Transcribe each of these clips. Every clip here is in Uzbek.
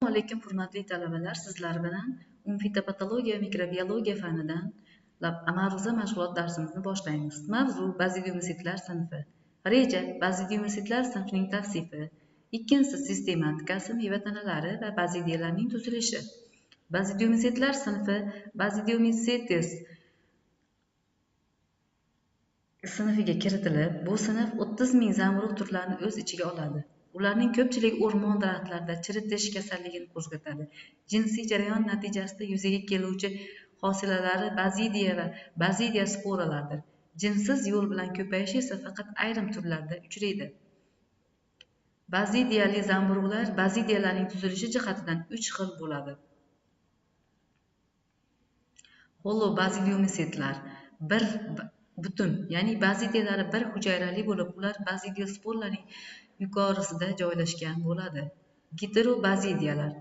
Assalomu alaykum hurmatli talabalar, sizlar bilan fitopatologiya va mikrobiologiya fanidan ma'ruza mashg'ulot darsimizni boshlaymiz. Mavzu bazidiomitsitlar sinfi. Reja bazidiomitsitlar sinfining tavsifi. Ikkinchisi sistematikasi, meva tanalari va bazidiyalarning tuzilishi. Bazidiomitsitlar sinfi Bazidiomycetes sinfiga kiritilib, bu sinf 30 000 zamburug' turlarini o'z ichiga oladi. Ularning ko'pchiligi o'rmon daraxtlarida chiritish kasalligini qo'zg'atadi. Jinsiy jarayon natijasida yuzaga keluvchi hosilalari bazidiya va bazidiya sporalardir. Jinsiz yo'l bilan ko'payishi esa faqat ayrim turlarda uchraydi. Bazidiyali zamburug'lar bazidiyalarning tuzilishi jihatidan 3 xil bo'ladi. Holobazidiomitsitlar bir butun, ya'ni bazidiyalari bir hujayrali bo'lib, ular bazidiosporlarning yuqorisida joylashgan bo'ladi. Heterobazidiyalar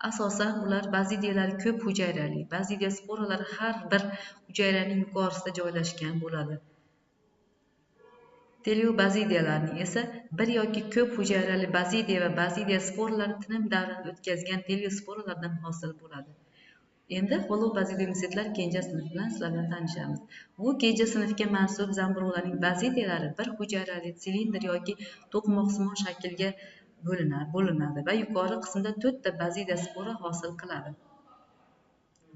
asosan ular bazidiyalari ko'p hujayrali, bazidiosporalari har bir hujayraning yuqorisida joylashgan bo'ladi. Teleobazidiyalarning esa bir yoki ko'p hujayrali bazidiya va bazidiosporlar tinim davrini o'tkazgan teleosporalardan hosil bo'ladi. Endi holobazidiomitsitlar kenja sinfi bilan sizlar bilan tanishamiz. Bu kenja sinfga mansub zamburug'larning bazidiyalari bir hujayrali silindr yoki to'qmoqsimon shaklga bo'linadi va yuqori qismda 4 ta bazidiya spora hosil qiladi.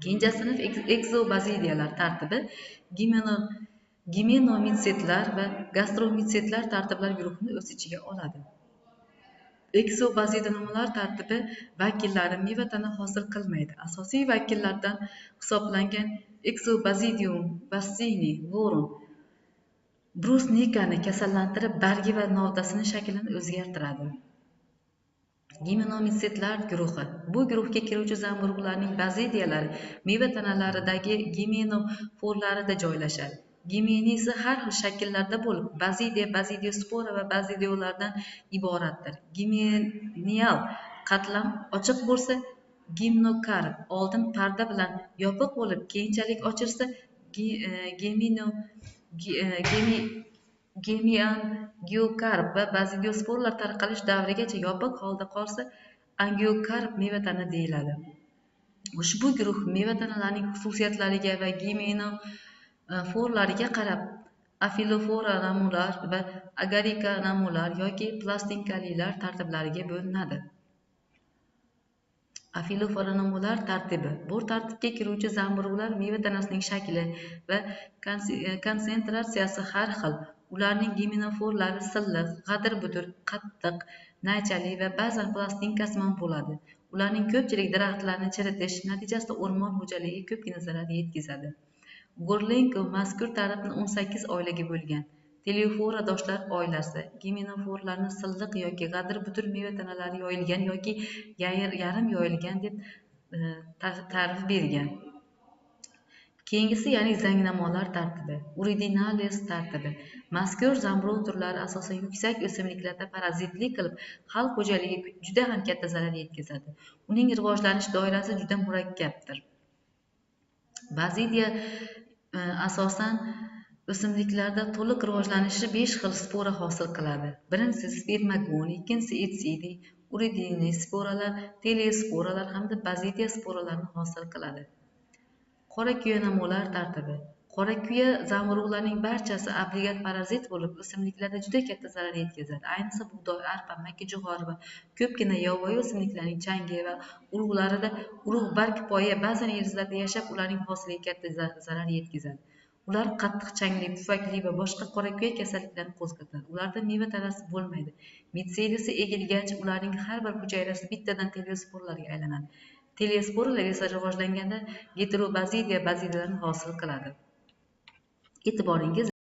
Kenja sinf ekzobazidiyalar tartibi gimenomitsitlar va gastromitsitlar tartiblar guruhini o'z ichiga oladi. Eksobazidiyanomalar tartibi vakillari meva tana hosil qilmaydi. Asosiy vakillardan hisoblangan Eksobazidium bassini, Voron, brusnikani kasallantirib, bargi va novdasining shaklini o'zgartiradi. Gimenomitsitlar guruhi. Bu guruhga kiruvchi zamburug'larning bazidiyalari meva tanalaridagi gimenoforlarida joylashadi. Gimenisi har xil shakllarda bo'lib, bazidiya, bazidiospora va bazidiolardan iboratdir. Gimenial qatlam ochiq bo'lsa, gimnokarp oldin parda bilan yopiq bo'lib, keyinchalik ochilsa, gemiokarp va bazidiosporlar tarqalish davrigacha yopiq holda qolsa, angiokarp meva tana deyiladi. Ushbu guruh meva tanalarining xususiyatlariga va gimenoforlariga qarab afilofora namular va agarika namular yoki plastinkalilar tartiblariga bo'linadi. Afilofora tartibi. Bu tartibga kiruvchi zamburug'lar meva tanasining shakli va konsentratsiyasi har xil. Ularning gimenoforlari silliq, g'adir-budir, qattiq, naychali va ba'zan plastinkasimon bo'ladi. Ularning ko'pchilik daraxtlarni chiritish natijasida o'rmon xo'jaligiga ko'pgina zarar yetkazadi. Gorlenko mazkur tartibni 18 oilaga bo'lgan. Teleoforadoshlar oilasi gimenoforlarni silliq yoki g'adir-budir meva tanalari yoyilgan yoki yarim yoyilgan deb ta'rif bergan. Keyingisi, ya'ni zangnamolar tartibi, Uridinales tartibi. Mazkur zamburug' turlari asosan yuksak o'simliklarda parazitlik qilib, xalq xo'jaligiga juda ham katta zarar yetkazadi. Uning rivojlanish doirasi juda murakkabdir. Bazidiya asosan o'simliklarda to'liq rivojlanishi 5 xil spora hosil qiladi. Birinchisi spermagoni, ikkinchisi etsidi, uridini sporalar, telesporalar hamda bazidiya sporalarini hosil qiladi. Qora kuya namolar tartibi. Qora kuya zamburug'larning barchasi obligat parazit bo'lib, o'simliklarda juda katta zarar yetkazadi. Ayniqsa bug'doy, arpa, makkajo'xori va ko'pgina yovvoyi o'simliklarning changi va urug'larida urug' barg poya ba'zan yerzlarda yashab, ularning hosiliga katta zarar yetkazadi. Ular qattiq changli, pufakli va boshqa qora kuya kasalliklarini qo'zg'atadi. Ularda meva tanasi bo'lmaydi. Mitselisi egilgach, ularning har bir hujayrasi bittadan teleosporlarga aylanadi. Teleosporalar esa rivojlanganda heterobazidiya bazidiyalarni hosil qiladi. E'tiboringiz